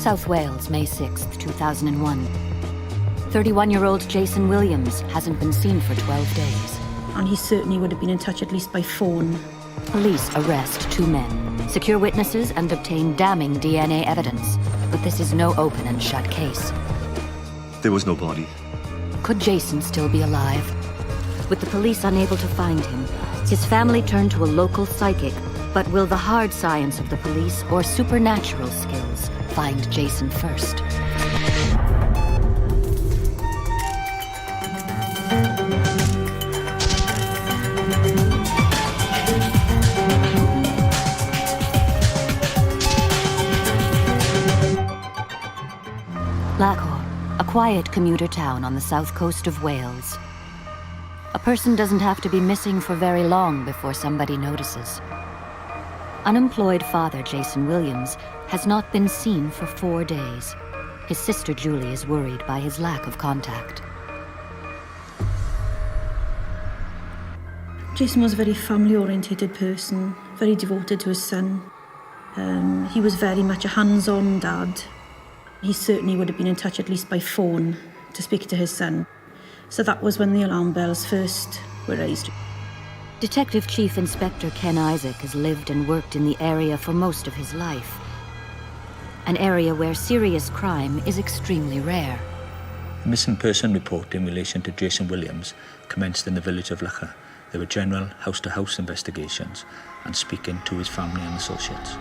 South Wales, May 6th, 2001. 31-year-old Jason Williams hasn't been seen for 12 days. And he certainly would have been in touch at least by phone. Police arrest 2 men, secure witnesses, and obtain damning DNA evidence. But this is no open and shut case. There was no body. Could Jason still be alive? With the police unable to find him, his family turned to a local psychic. But will the hard science of the police or supernatural skills find Jason first? Lahore, a quiet commuter town on the south coast of Wales. A person doesn't have to be missing for very long before somebody notices. Unemployed father Jason Williams has not been seen for 4 days. His sister Julie is worried by his lack of contact. Jason was a very family-orientated person, very devoted to his son. He was very much a hands-on dad. He certainly would have been in touch at least by phone to speak to his son. So that was when the alarm bells first were raised. Detective Chief Inspector Ken Isaac has lived and worked in the area for most of his life. An area where serious crime is extremely rare. A missing person report in relation to Jason Williams commenced in the village of Lahore. There were general house-to-house investigations and speaking to his family and associates.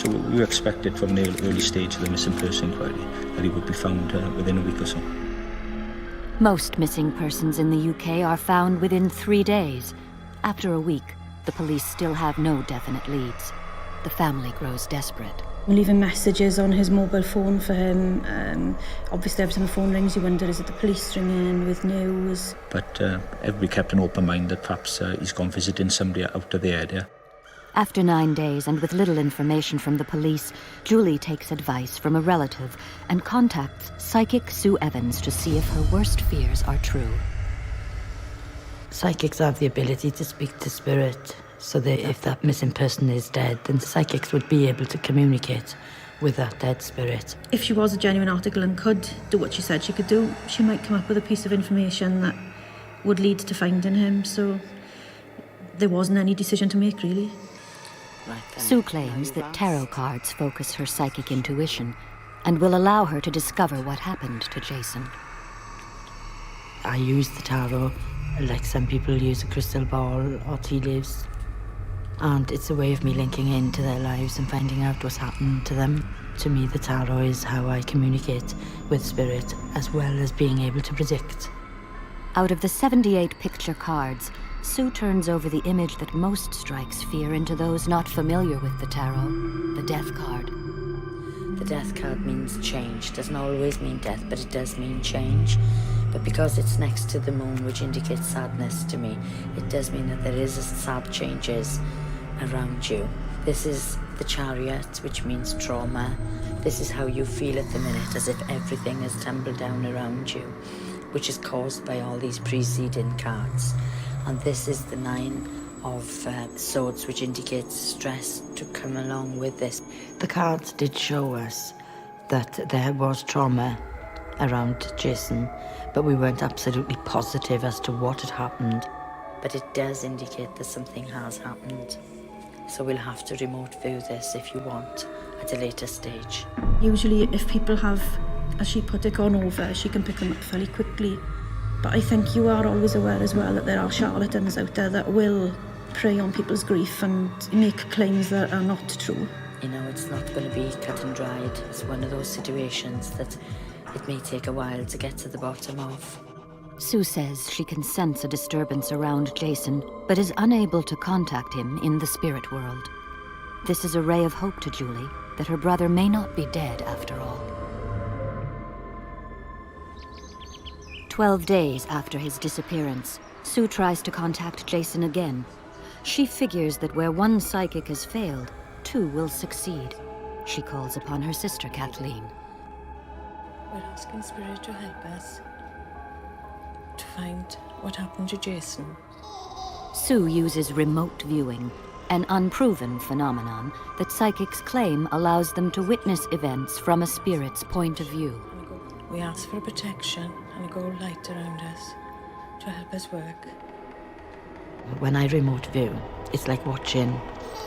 So we expected from the early stage of the missing person inquiry that he would be found within a week or so. Most missing persons in the UK are found within 3 days. After a week, the police still have no definite leads. The family grows desperate. Leaving messages on his mobile phone for him. Obviously, every time the phone rings, you wonder, is it the police ringing with news? But everybody kept an open mind that perhaps he's gone visiting somebody out of the area. After 9 days and with little information from the police, Julie takes advice from a relative and contacts psychic Sue Evans to see if her worst fears are true. Psychics have the ability to speak to spirit, so that if that missing person is dead, then psychics would be able to communicate with that dead spirit. If she was a genuine article and could do what she said she could do, she might come up with a piece of information that would lead to finding him, so there wasn't any decision to make, really. Sue claims that tarot cards focus her psychic intuition and will allow her to discover what happened to Jason. I use the tarot like some people use a crystal ball or tea leaves. And it's a way of me linking into their lives and finding out what's happened to them. To me, the tarot is how I communicate with spirit, as well as being able to predict. Out of the 78 picture cards, Sue turns over the image that most strikes fear into those not familiar with the tarot, the death card. The death card means change. Doesn't always mean death, but it does mean change. But because it's next to the moon, which indicates sadness to me, it does mean that there is sad changes around you. This is the Chariot, which means trauma. This is how you feel at the minute, as if everything has tumbled down around you, which is caused by all these preceding cards. And this is the 9 of Swords, which indicates stress to come along with this. The cards did show us that there was trauma around Jason, but we weren't absolutely positive as to what had happened. But it does indicate that something has happened. So we'll have to remote view this if you want at a later stage. Usually if people have, as she put it, gone over, she can pick them up fairly quickly. But I think you are always aware as well that there are charlatans out there that will prey on people's grief and make claims that are not true. You know, it's not going to be cut and dried. It's one of those situations that it may take a while to get to the bottom of. Sue says she can sense a disturbance around Jason, but is unable to contact him in the spirit world. This is a ray of hope to Julie that her brother may not be dead after all. 12 days after his disappearance, Sue tries to contact Jason again. She figures that where one psychic has failed, 2 will succeed. She calls upon her sister Kathleen. We're asking Spirit to help us to find what happened to Jason. Sue uses remote viewing, an unproven phenomenon that psychics claim allows them to witness events from a spirit's point of view. We ask for protection and a gold light around us to help us work. When I remote view, it's like watching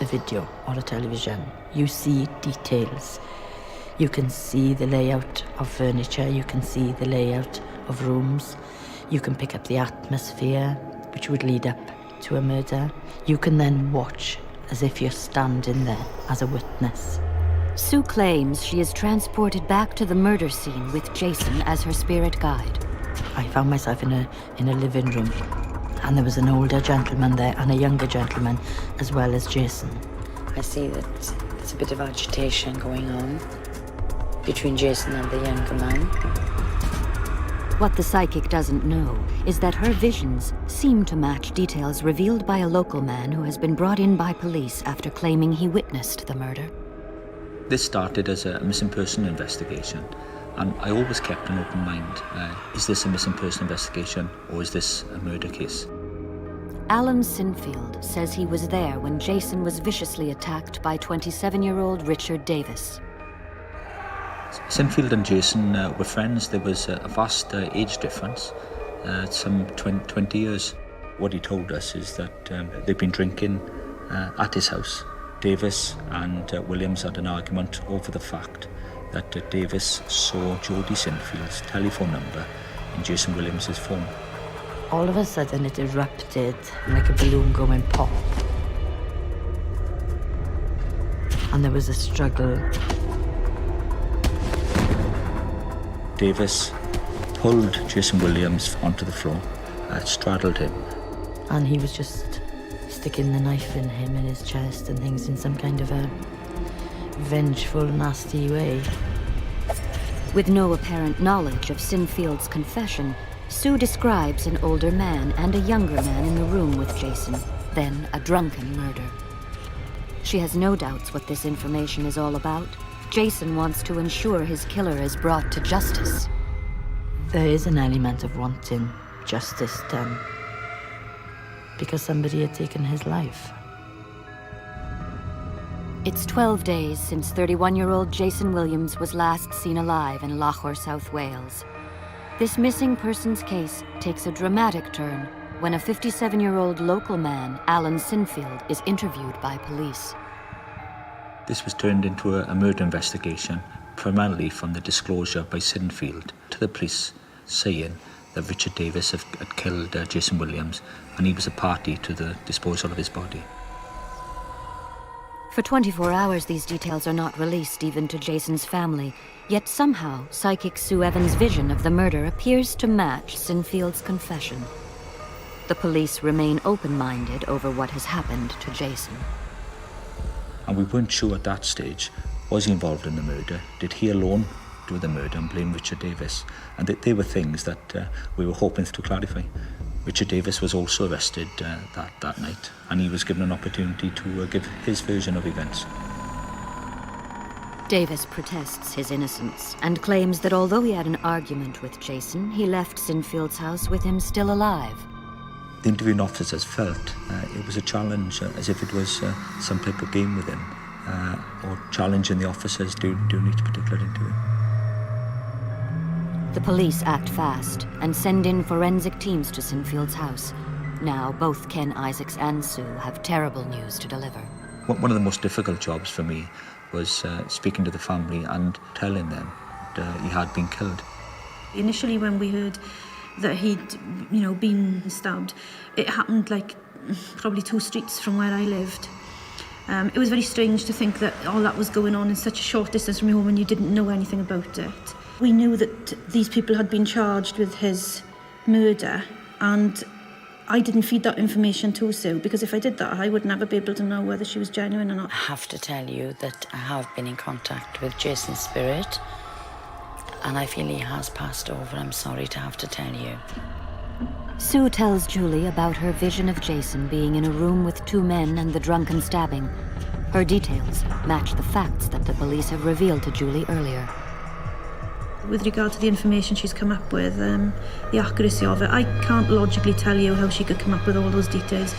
a video or a television. You see details. You can see the layout of furniture, you can see the layout of rooms, you can pick up the atmosphere, which would lead up to a murder. You can then watch as if you're standing there as a witness. Sue claims she is transported back to the murder scene with Jason as her spirit guide. I found myself in a living room, and there was an older gentleman there and a younger gentleman, as well as Jason. I see that there's a bit of agitation going on between Jason and the younger man. What the psychic doesn't know is that her visions seem to match details revealed by a local man who has been brought in by police after claiming he witnessed the murder. This started as a missing person investigation, and I always kept an open mind. Is this a missing person investigation, or is this a murder case? Alan Sinfield says he was there when Jason was viciously attacked by 27-year-old Richard Davis. Sinfield and Jason were friends. There was a vast age difference, some 20 years. What he told us is that they'd been drinking at his house. Davis and Williams had an argument over the fact that Davis saw Jodie Sinfield's telephone number in Jason Williams's phone. All of a sudden it erupted like a balloon going pop. And there was a struggle. Davis pulled Jason Williams onto the floor, straddled him. And he was just sticking the knife in him in his chest and things in some kind of a vengeful, nasty way. With no apparent knowledge of Sinfield's confession, Sue describes an older man and a younger man in the room with Jason, then a drunken murder. She has no doubts what this information is all about. Jason wants to ensure his killer is brought to justice. There is an element of wanting justice done because somebody had taken his life. It's 12 days since 31-year-old Jason Williams was last seen alive in Lahore, South Wales. This missing persons case takes a dramatic turn when a 57-year-old local man, Alan Sinfield, is interviewed by police. This was turned into a murder investigation, primarily from the disclosure by Sinfield to the police saying that Richard Davis had killed Jason Williams and he was a party to the disposal of his body. For 24 hours, these details are not released even to Jason's family, yet somehow psychic Sue Evans' vision of the murder appears to match Sinfield's confession. The police remain open-minded over what has happened to Jason. And we weren't sure at that stage, was he involved in the murder? Did he alone do the murder and blame Richard Davis? And they were things that we were hoping to clarify. Richard Davis was also arrested that night, and he was given an opportunity to give his version of events. Davis protests his innocence and claims that although he had an argument with Jason, he left Sinfield's house with him still alive. The interviewing officers felt it was a challenge, as if it was some type of game with him, or challenging the officers during each particular interview. The police act fast and send in forensic teams to Sinfield's house. Now, both Ken Isaacs and Sue have terrible news to deliver. One of the most difficult jobs for me was speaking to the family and telling them that he had been killed. Initially, when we heard that he'd, been stabbed, it happened like probably 2 streets from where I lived. It was very strange to think that all that was going on in such a short distance from your home and you didn't know anything about it. We knew that these people had been charged with his murder, and I didn't feed that information to Sue, because if I did that, I would never be able to know whether she was genuine or not. I have to tell you that I have been in contact with Jason's spirit, and I feel he has passed over. I'm sorry to have to tell you. Sue tells Julie about her vision of Jason being in a room with 2 men and the drunken stabbing. Her details match the facts that the police have revealed to Julie earlier. With regard to the information she's come up with, the accuracy of it, I can't logically tell you how she could come up with all those details.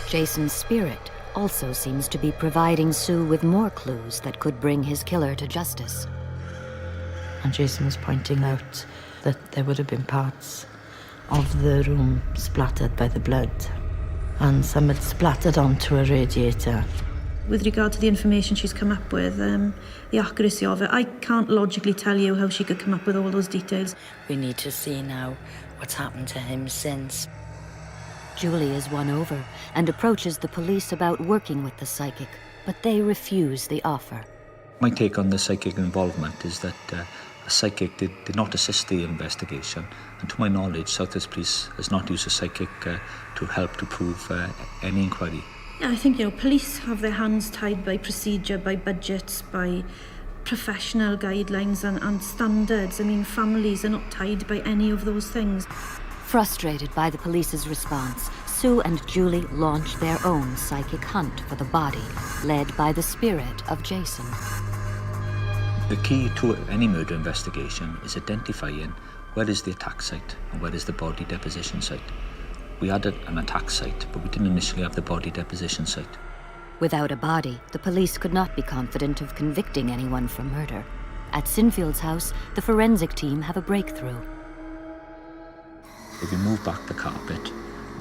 Jason's spirit also seems to be providing Sue with more clues that could bring his killer to justice. And Jason was pointing out that there would have been parts of the room splattered by the blood, and some had splattered onto a radiator. With regard to the information she's come up with, the accuracy of it, I can't logically tell you how she could come up with all those details. We need to see now what's happened to him since. Julie is won over and approaches the police about working with the psychic, but they refuse the offer. My take on the psychic involvement is that a psychic did not assist the investigation, and to my knowledge, Southwest Police has not used a psychic to help to prove any inquiry. Yeah, I think, police have their hands tied by procedure, by budgets, by professional guidelines and standards. I mean, families are not tied by any of those things. Frustrated by the police's response, Sue and Julie launch their own psychic hunt for the body, led by the spirit of Jason. The key to any murder investigation is identifying where is the attack site and where is the body deposition site. We had an attack site, but we didn't initially have the body deposition site. Without a body, the police could not be confident of convicting anyone for murder. At Sinfield's house, the forensic team have a breakthrough. We moved back the carpet,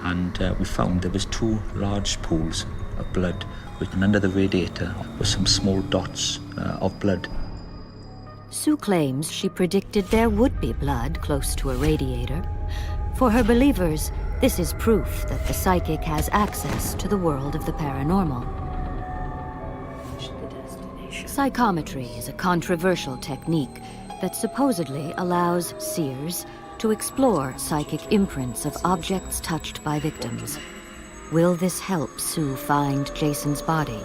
and we found there was 2 large pools of blood, and under the radiator were some small dots of blood. Sue claims she predicted there would be blood close to a radiator. For her believers, this is proof that the psychic has access to the world of the paranormal. Psychometry is a controversial technique that supposedly allows seers to explore psychic imprints of objects touched by victims. Will this help Sue find Jason's body?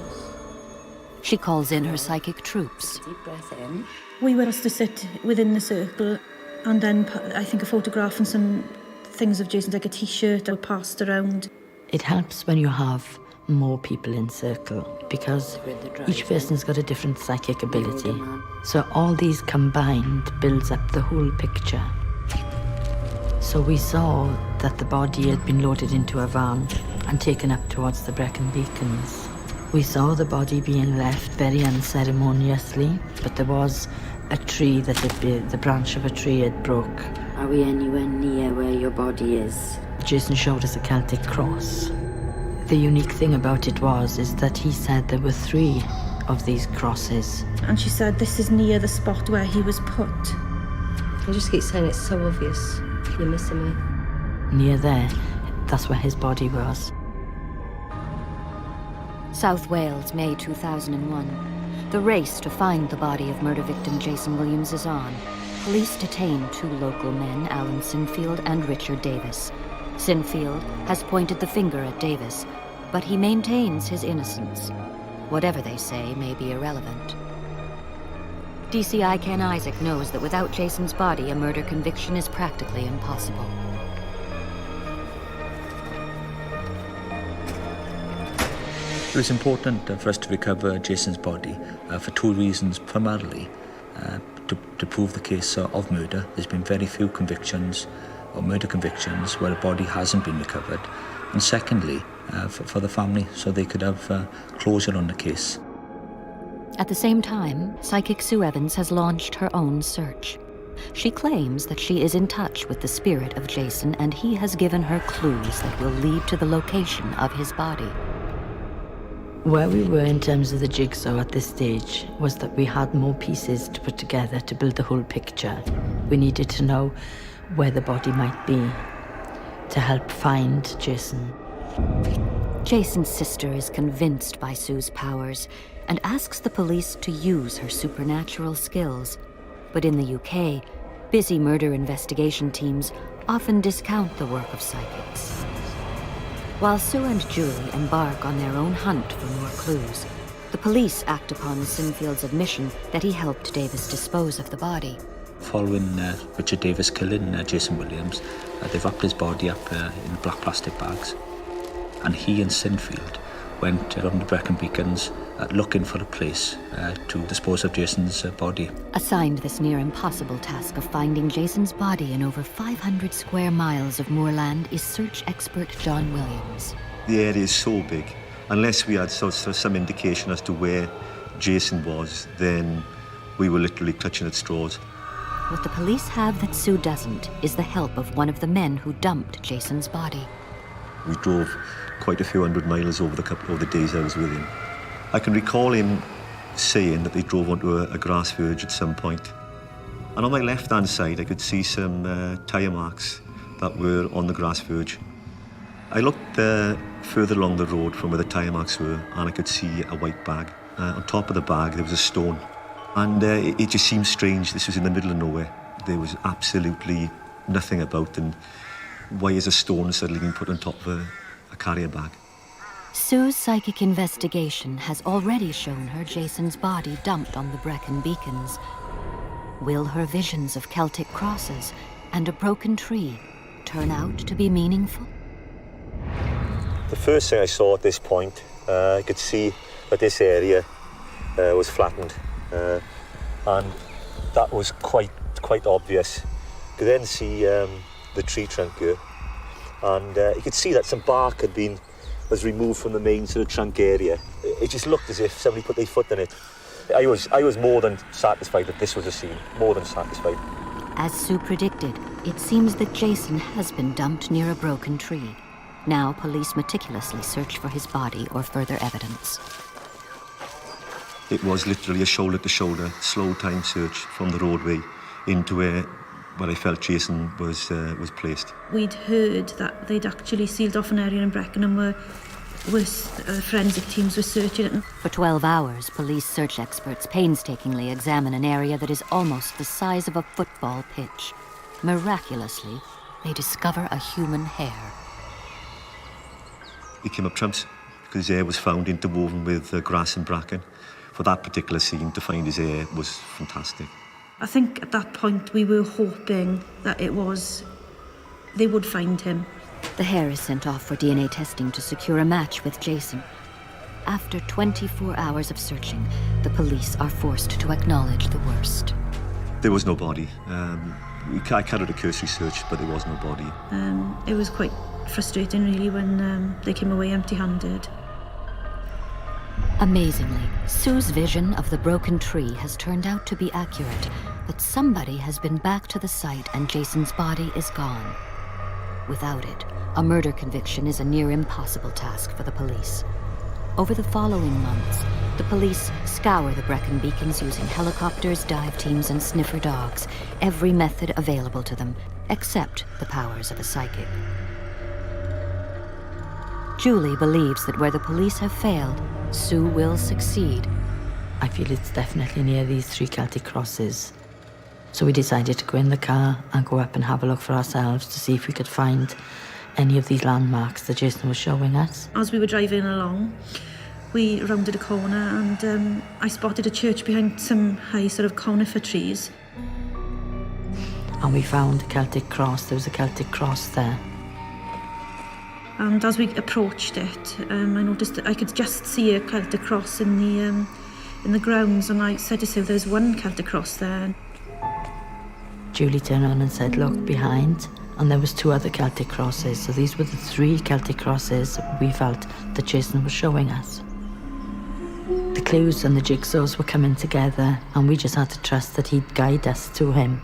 She calls in her psychic troops. Deep breath in. We were asked to sit within the circle, and then I think a photograph and some things of Jason's, like a t-shirt, were passed around. It helps when you have more people in circle, because each person's got a different psychic ability. So all these combined builds up the whole picture. So we saw that the body had been loaded into a van and taken up towards the Brecon Beacons. We saw the body being left very unceremoniously, but there was a tree that the branch of a tree had broke. Are we anywhere near where your body is? Jason showed us a Celtic cross. The unique thing about it is that he said there were 3 of these crosses. And she said, this is near the spot where he was put. I just keep saying it's so obvious. You're missing me. Near there, that's where his body was. South Wales, May 2001. The race to find the body of murder victim Jason Williams is on. Police detain 2 local men, Alan Sinfield and Richard Davis. Sinfield has pointed the finger at Davis, but he maintains his innocence. Whatever they say may be irrelevant. DCI Ken Isaac knows that without Jason's body, a murder conviction is practically impossible. It was important for us to recover Jason's body for 2 reasons. Primarily, to prove the case of murder. There's been very few convictions or murder convictions where a body hasn't been recovered. And secondly, for the family, so they could have closure on the case. At the same time, psychic Sue Evans has launched her own search. She claims that she is in touch with the spirit of Jason, and he has given her clues that will lead to the location of his body. Where we were in terms of the jigsaw at this stage was that we had more pieces to put together to build the whole picture. We needed to know where the body might be to help find Jason. Jason's sister is convinced by Sue's powers and asks the police to use her supernatural skills. But in the UK, busy murder investigation teams often discount the work of psychics. While Sue and Julie embark on their own hunt for more clues, the police act upon Sinfield's admission that he helped Davis dispose of the body. Following Richard Davis killing Jason Williams, they wrapped his body up in black plastic bags. And he and Sinfield went around the Brecon Beacons looking for a place to dispose of Jason's body. Assigned this near impossible task of finding Jason's body in over 500 square miles of moorland is search expert John Williams. The area is so big, Unless we had some indication as to where Jason was, then we were literally clutching at straws. What the police have that Sue doesn't is the help of one of the men who dumped Jason's body. We drove quite a few hundred miles over the couple of the days I was with him. I can recall him saying that they drove onto a grass verge at some point. And on my left-hand side, I could see some tyre marks that were on the grass verge. I looked further along the road from where the tyre marks were, and I could see a white bag. On top of the bag, there was a stone. And it just seemed strange. This was in the middle of nowhere. There was absolutely nothing about, and why is a stone suddenly being put on top of a carrier bag? Sue's psychic investigation has already shown her Jason's body dumped on the Brecon beacons. Will her visions of Celtic crosses and a broken tree turn out to be meaningful? The first thing I saw at this point, I could see that this area was flattened, and that was quite obvious. You could then see the tree trunk here, and you could see that some bark was removed from the main sort of trunk area. It just looked as if somebody put their foot in it. I was more than satisfied that this was a scene, more than satisfied. As Sue predicted, it seems that Jason has been dumped near a broken tree. Now police meticulously search for his body or further evidence. It was literally a shoulder-to-shoulder, slow-time search from the roadway into where I felt Jason was placed. We'd heard that they'd actually sealed off an area in Brecon and forensic teams were searching it. For 12 hours, police search experts painstakingly examine an area that is almost the size of a football pitch. Miraculously, they discover a human hair. He came up trumps because his hair was found interwoven with grass and bracken. For that particular scene, to find his hair was fantastic. I think at that point we were hoping that they would find him. The hair is sent off for DNA testing to secure a match with Jason. After 24 hours of searching, the police are forced to acknowledge the worst. There was no body. I carried a cursory search, but there was no body. It was quite frustrating, really, when they came away empty-handed. Amazingly, Sue's vision of the broken tree has turned out to be accurate, but somebody has been back to the site and Jason's body is gone. Without it, a murder conviction is a near impossible task for the police. Over the following months, the police scour the Brecon beacons using helicopters, dive teams, and sniffer dogs, every method available to them, except the powers of a psychic. Julie believes that where the police have failed, Sue will succeed. I feel it's definitely near these 3 Celtic crosses. So we decided to go in the car and go up and have a look for ourselves to see if we could find any of these landmarks that Jason was showing us. As we were driving along, we rounded a corner and I spotted a church behind some high sort of conifer trees. And we found a Celtic cross. There was a Celtic cross there. And as we approached it, I noticed that I could just see a Celtic cross in the grounds, and I said to Sue, "There's one Celtic cross there." Julie turned on and said, "Look behind," and there was 2 other Celtic crosses. So these were the 3 Celtic crosses we felt that Jason was showing us. The clues and the jigsaws were coming together, and we just had to trust that he'd guide us to him.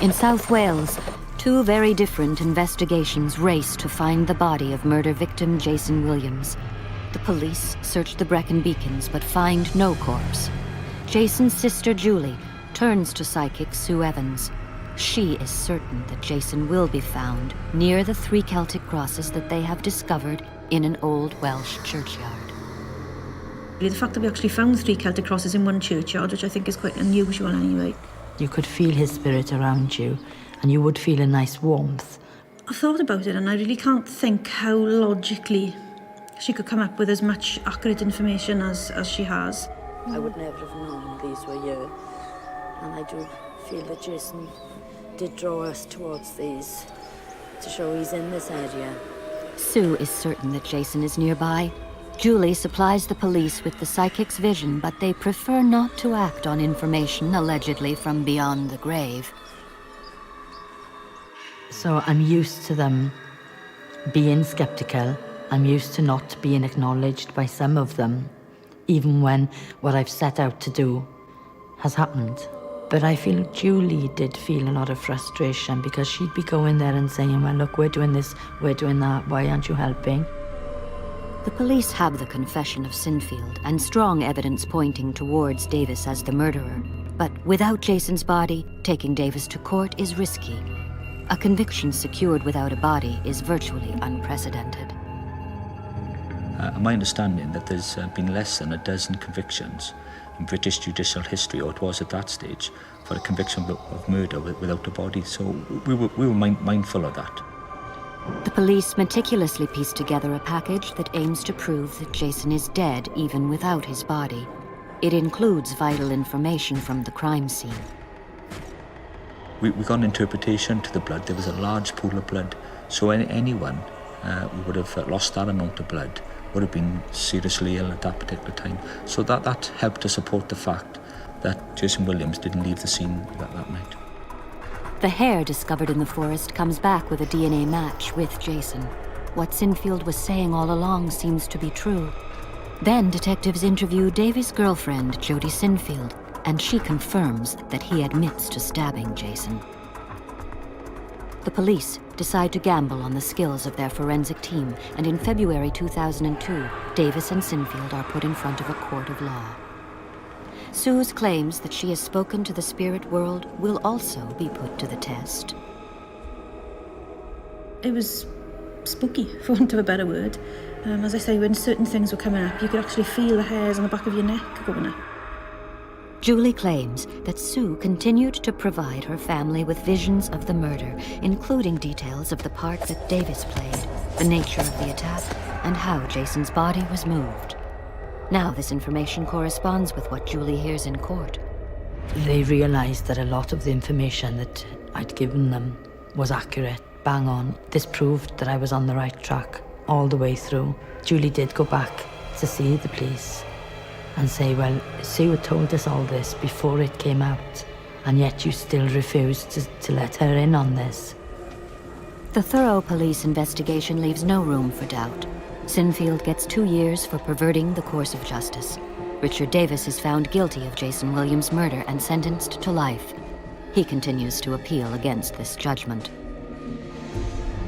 In South Wales, 2 very different investigations race to find the body of murder victim Jason Williams. The police search the Brecon beacons but find no corpse. Jason's sister Julie turns to psychic Sue Evans. She is certain that Jason will be found near the 3 Celtic crosses that they have discovered in an old Welsh churchyard. The fact that we actually found 3 Celtic crosses in one churchyard, which I think is quite unusual anyway. You could feel his spirit around you, and you would feel a nice warmth. I thought about it and I really can't think how logically she could come up with as much accurate information as she has. I would never have known these were here, and I do feel that Jason did draw us towards these to show he's in this area. Sue is certain that Jason is nearby. Julie supplies the police with the psychic's vision, but they prefer not to act on information allegedly from beyond the grave. So I'm used to them being skeptical I'm used to not being acknowledged by some of them, even when what I've set out to do has happened. But I feel Julie did feel a lot of frustration because she'd be going there and saying, well, look, we're doing this, we're doing that, why aren't you helping? The police have the confession of Sinfield and strong evidence pointing towards Davis as the murderer. But without Jason's body, taking Davis to court is risky. A conviction secured without a body is virtually unprecedented. My understanding that there's been less than a dozen convictions in British judicial history, or it was at that stage, for a conviction of murder without a body. So we were mindful of that. The police meticulously pieced together a package that aims to prove that Jason is dead even without his body. It includes vital information from the crime scene. We got an interpretation to the blood. There was a large pool of blood, so anyone who would have lost that amount of blood would have been seriously ill at that particular time. So that helped to support the fact that Jason Williams didn't leave the scene that night. The hair discovered in the forest comes back with a DNA match with Jason. What Sinfield was saying all along seems to be true. Then detectives interview Davy's girlfriend, Jody Sinfield, and she confirms that he admits to stabbing Jason. The police decide to gamble on the skills of their forensic team, and in February 2002, Davis and Sinfield are put in front of a court of law. Sue's claims that she has spoken to the spirit world will also be put to the test. It was spooky, for want of a better word. As I say, when certain things were coming up, you could actually feel the hairs on the back of your neck going up. Julie claims that Sue continued to provide her family with visions of the murder, including details of the part that Davis played, the nature of the attack, and how Jason's body was moved. Now this information corresponds with what Julie hears in court. They realised that a lot of the information that I'd given them was accurate, bang on. This proved that I was on the right track all the way through. Julie did go back to see the police and say, well, Sue had told us all this before it came out, and yet you still refused to let her in on this. The thorough police investigation leaves no room for doubt. Sinfield gets 2 years for perverting the course of justice. Richard Davis is found guilty of Jason Williams' murder and sentenced to life. He continues to appeal against this judgment.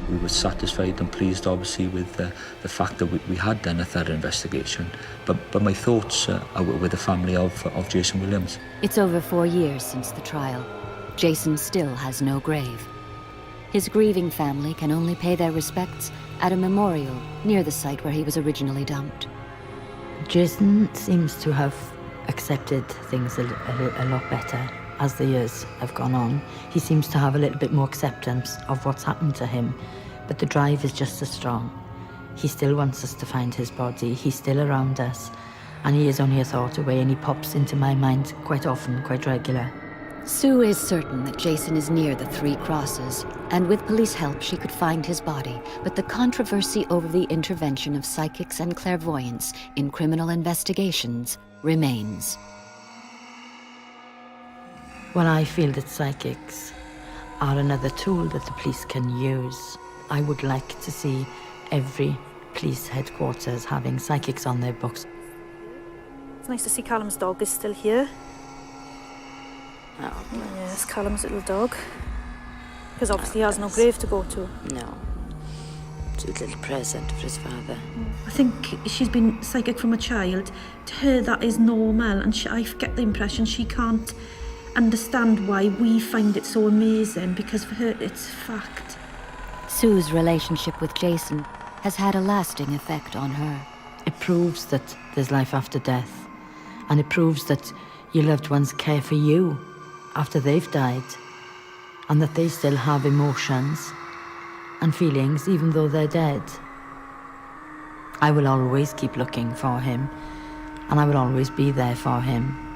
We were satisfied and pleased, obviously, with the fact that we had done a thorough investigation. But my thoughts are with the family of Jason Williams. It's over 4 years since the trial. Jason still has no grave. His grieving family can only pay their respects at a memorial near the site where he was originally dumped. Jason seems to have accepted things a lot better as the years have gone on. He seems to have a little bit more acceptance of what's happened to him, but the drive is just as strong. He still wants us to find his body. He's still around us, and he is only a thought away, and he pops into my mind quite often, quite regular. Sue is certain that Jason is near the 3 Crosses, and with police help she could find his body, but the controversy over the intervention of psychics and clairvoyants in criminal investigations remains. Well, I feel that psychics are another tool that the police can use. I would like to see every police headquarters having psychics on their books. It's nice to see Callum's dog is still here. Oh, Yes, Callum's little dog. Because obviously he has no grave to go to. no. It's a little present for his father. I think she's been psychic from a child. To her, that is normal, and I get the impression she can't understand why we find it so amazing, because for her, it's fact. Sue's relationship with Jason has had a lasting effect on her. It proves that there's life after death, and it proves that your loved ones care for you after they've died, and that they still have emotions and feelings even though they're dead. I will always keep looking for him, and I will always be there for him.